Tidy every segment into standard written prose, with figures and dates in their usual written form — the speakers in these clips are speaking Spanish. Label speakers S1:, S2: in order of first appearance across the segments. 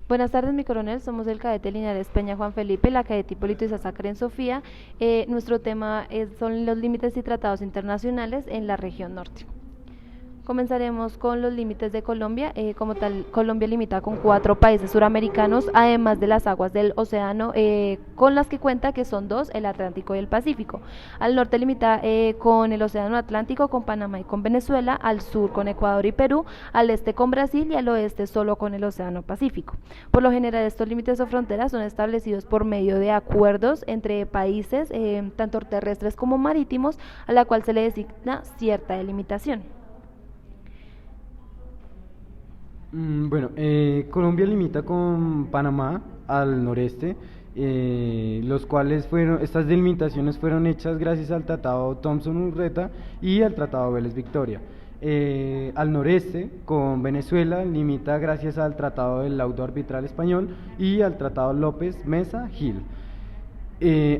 S1: Buenas tardes, mi coronel. Somos el cadete Linares Peña Juan Felipe, la cadete Hipólito Izaza Karen Sofía. Nuestro tema son los límites y tratados internacionales en la región norte. Comenzaremos con los límites de Colombia. Como tal, Colombia limita con 4 países suramericanos, además de las aguas del océano, con las que cuenta, que son dos, el Atlántico y el Pacífico. Al norte limita con el océano Atlántico, con Panamá y con Venezuela; al sur con Ecuador y Perú; al este con Brasil; y al oeste solo con el océano Pacífico. Por lo general, estos límites o fronteras son establecidos por medio de acuerdos entre países, tanto terrestres como marítimos, a la cual se le designa cierta delimitación.
S2: Colombia limita con Panamá al noreste, estas delimitaciones fueron hechas gracias al Tratado Thomson-Urreta y al Tratado Vélez-Victoria. Al noreste, con Venezuela, limita gracias al Tratado del Laudo Arbitral Español y al Tratado López Mesa Gil.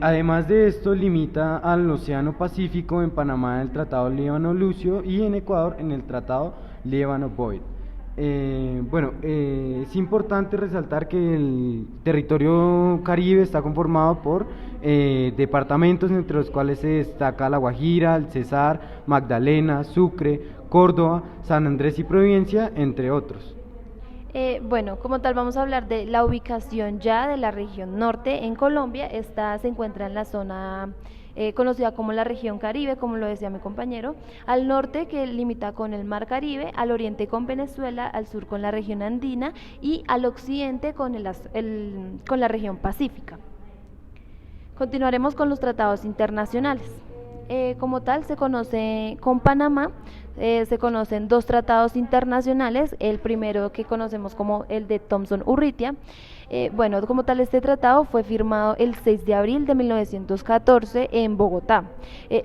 S2: Además de esto, limita al Océano Pacífico en Panamá el Tratado Líbano-Lucio y en Ecuador en el Tratado Líbano-Boyd. Es importante resaltar que el territorio caribe está conformado por departamentos, entre los cuales se destaca La Guajira, el Cesar, Magdalena, Sucre, Córdoba, San Andrés y Providencia, entre otros.
S1: Como tal, vamos a hablar de la ubicación ya de la región norte en Colombia. Esta se encuentra en la zona conocida como la región Caribe, como lo decía mi compañero; al norte, que limita con el mar Caribe; al oriente con Venezuela; al sur con la región andina; y al occidente con la región pacífica. Continuaremos con los tratados internacionales. Como tal, se conoce con Panamá, se conocen 2 tratados internacionales. El primero, que conocemos como el de Thomson-Urrutia. Como tal, este tratado fue firmado el 6 de abril de 1914 en Bogotá.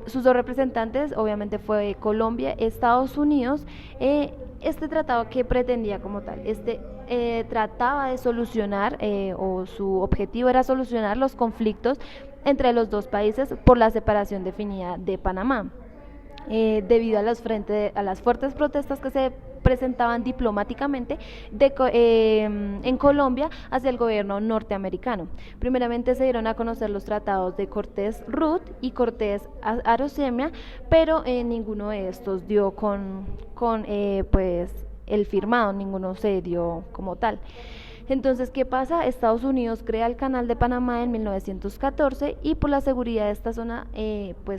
S1: Sus dos representantes, obviamente, fue Colombia, Estados Unidos. Este tratado, que pretendía como tal, trataba de solucionar, o su objetivo era solucionar los conflictos entre los dos países por la separación definida de Panamá. Debido a las fuertes protestas que se presentaban diplomáticamente en Colombia hacia el gobierno norteamericano. Primeramente se dieron a conocer los tratados de Cortés-Ruth y Cortés-Arosemia, pero ninguno de estos dio con el firmado, ninguno se dio como tal. Entonces, ¿qué pasa? Estados Unidos crea el Canal de Panamá en 1914, y por la seguridad de esta zona,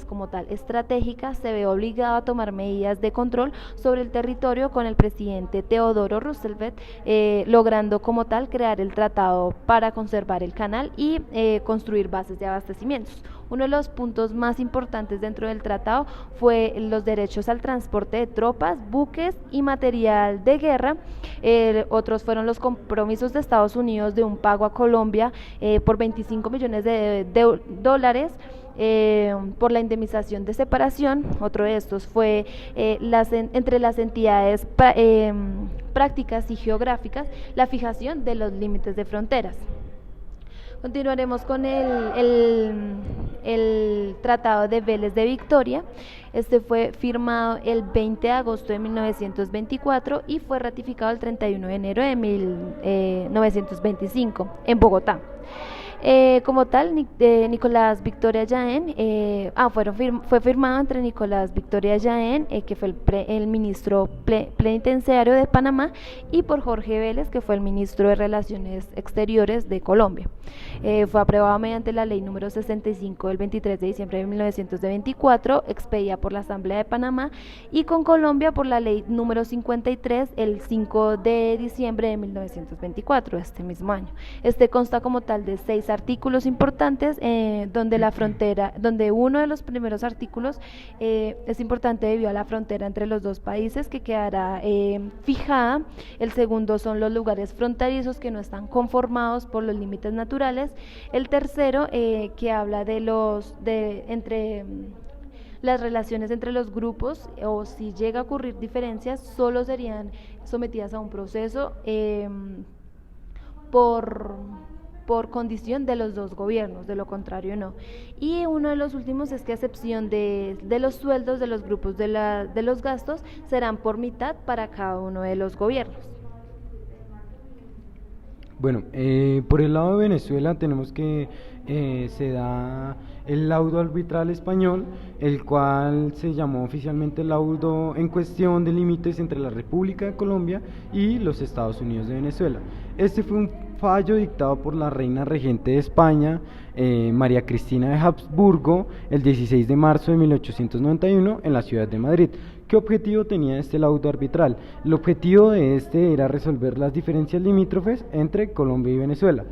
S1: como tal, estratégica, se ve obligado a tomar medidas de control sobre el territorio con el presidente Theodore Roosevelt, logrando como tal crear el tratado para conservar el canal y construir bases de abastecimientos. Uno de los puntos más importantes dentro del tratado fue los derechos al transporte de tropas, buques y material de guerra. Otros fueron los compromisos de Estados Unidos de un pago a Colombia por 25 millones de dólares por la indemnización de separación. Otro de estos fue entre las entidades prácticas y geográficas, la fijación de los límites de fronteras. Continuaremos con el Tratado de Vélez de Victoria. Este fue firmado el 20 de agosto de 1924 y fue ratificado el 31 de enero de 1925 en Bogotá. Como tal, Nicolás Victoria Jaén, fue firmado entre Nicolás Victoria Jaén, que fue el ministro penitenciario de Panamá, y por Jorge Vélez, que fue el ministro de Relaciones Exteriores de Colombia. Fue aprobado mediante la ley número 65 del 23 de diciembre de 1924, expedida por la Asamblea de Panamá, y con Colombia por la ley número 53 el 5 de diciembre de 1924, este mismo año. Consta como tal de 6 artículos importantes, donde uno de los primeros artículos es importante debido a la frontera entre los dos países, que quedará fijada. El segundo son los lugares fronterizos que no están conformados por los límites naturales. El tercero, que habla de las relaciones entre los grupos, o si llega a ocurrir diferencias, solo serían sometidas a un proceso por condición de los dos gobiernos, de lo contrario no. Y uno de los últimos es que, a excepción de los sueldos de los grupos de los gastos, serán por mitad para cada uno de los gobiernos.
S2: Bueno, por el lado de Venezuela tenemos que se da el laudo arbitral español, el cual se llamó oficialmente laudo en cuestión de límites entre la República de Colombia y los Estados Unidos de Venezuela. Este fue un fallo dictado por la reina regente de España, María Cristina de Habsburgo, el 16 de marzo de 1891 en la ciudad de Madrid. ¿Qué objetivo tenía este laudo arbitral? El objetivo de este era resolver las diferencias limítrofes entre Colombia y Venezuela.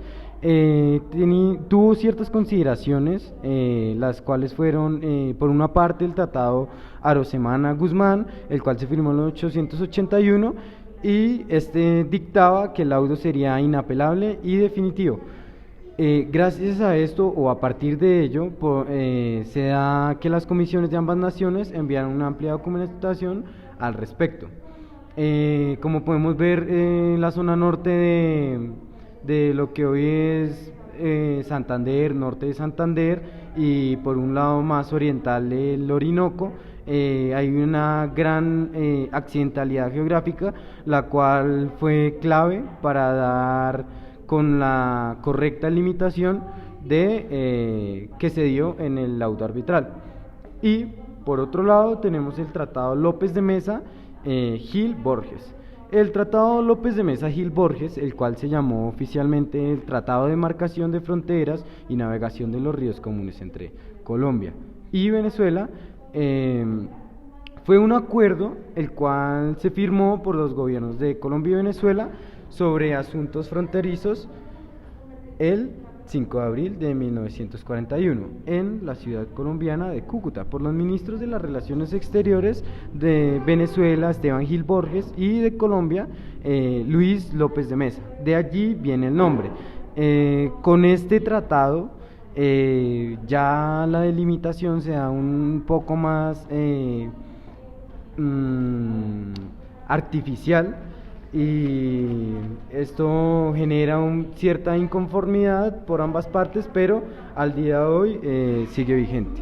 S2: Tuvo ciertas consideraciones, las cuales fueron, por una parte, el tratado Arosemana-Guzmán, el cual se firmó en 1881, y este dictaba que el laudo sería inapelable y definitivo. Gracias a esto, o a partir de ello, se da que las comisiones de ambas naciones enviaron una amplia documentación al respecto. Como podemos ver, en la zona norte de lo que hoy es Santander, norte de Santander, y por un lado más oriental el Orinoco, hay una gran accidentalidad geográfica, la cual fue clave para dar con la correcta limitación que se dio en el laudo arbitral. Y por otro lado tenemos el Tratado López de Mesa Gil Borges. El Tratado López de Mesa Gil Borges, el cual se llamó oficialmente el Tratado de Marcación de Fronteras y Navegación de los Ríos Comunes entre Colombia y Venezuela, fue un acuerdo el cual se firmó por los gobiernos de Colombia y Venezuela sobre asuntos fronterizos el 5 de abril de 1941 en la ciudad colombiana de Cúcuta por los ministros de las Relaciones Exteriores de Venezuela, Esteban Gil Borges, y de Colombia, Luis López de Mesa. De allí viene el nombre. Con este tratado ya la delimitación se da un poco más artificial, y esto genera cierta inconformidad por ambas partes, pero al día de hoy sigue vigente.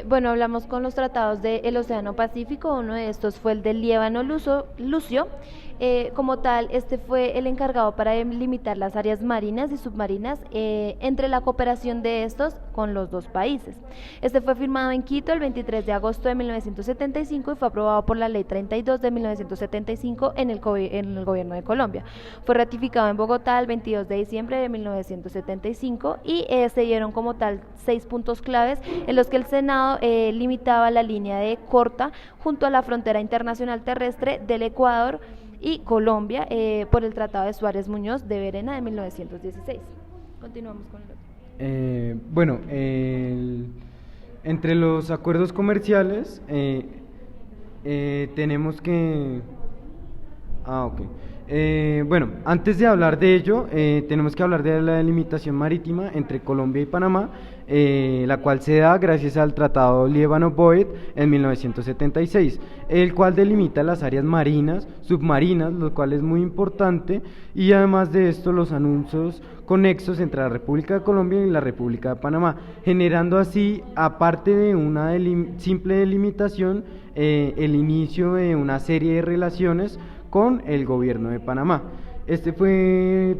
S1: Bueno, hablamos con los tratados del Océano Pacífico. Uno de estos fue el del Liébano Lucio. Como tal, este fue el encargado para limitar las áreas marinas y submarinas entre la cooperación de estos con los dos países. Este fue firmado en Quito el 23 de agosto de 1975 y fue aprobado por la Ley 32 de 1975 en el gobierno de Colombia. Fue ratificado en Bogotá el 22 de diciembre de 1975 y se dieron como tal 6 puntos claves en los que el Senado limitaba la línea de corta junto a la frontera internacional terrestre del Ecuador y Colombia por el Tratado de Suárez Muñoz de Verena de 1916. Continuamos con el otro.
S2: Bueno, entre los acuerdos comerciales tenemos que... bueno, antes de hablar de ello, tenemos que hablar de la delimitación marítima entre Colombia y Panamá, la cual se da gracias al Tratado Liébano-Boet en 1976, el cual delimita las áreas marinas, submarinas, lo cual es muy importante, y además de esto los anuncios conexos entre la República de Colombia y la República de Panamá, generando así, aparte de una simple delimitación, el inicio de una serie de relaciones con el gobierno de Panamá. Este fue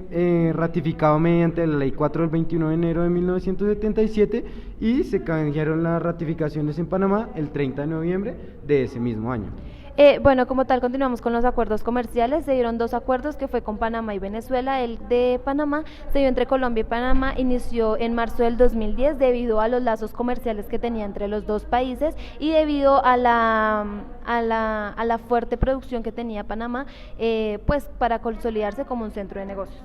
S2: ratificado mediante la Ley 4 del 21 de enero de 1977 y se canjearon las ratificaciones en Panamá el 30 de noviembre de ese mismo año.
S1: Bueno, como tal, continuamos con los acuerdos comerciales. Se dieron 2 acuerdos que fue con Panamá y Venezuela. El de Panamá se dio entre Colombia y Panamá, inició en marzo del 2010 debido a los lazos comerciales que tenía entre los dos países y debido a la fuerte producción que tenía Panamá, pues para consolidarse como un centro de negocios.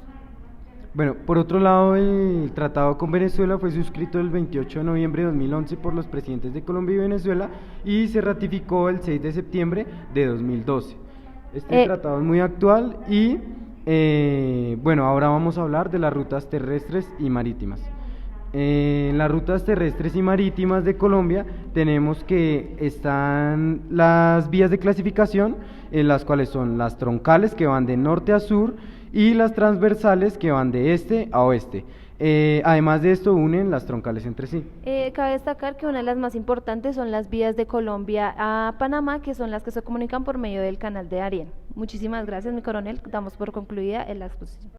S2: Bueno, por otro lado, el tratado con Venezuela fue suscrito el 28 de noviembre de 2011 por los presidentes de Colombia y Venezuela y se ratificó el 6 de septiembre de 2012. Este tratado es muy actual y, bueno, ahora vamos a hablar de las rutas terrestres y marítimas. En las rutas terrestres y marítimas de Colombia tenemos que están las vías de clasificación, las cuales son las troncales, que van de norte a sur, y las transversales, que van de este a oeste. Además de esto, unen las troncales entre sí.
S1: Cabe destacar que una de las más importantes son las vías de Colombia a Panamá, que son las que se comunican por medio del canal de Darién. Muchísimas gracias, mi coronel. Damos por concluida la exposición.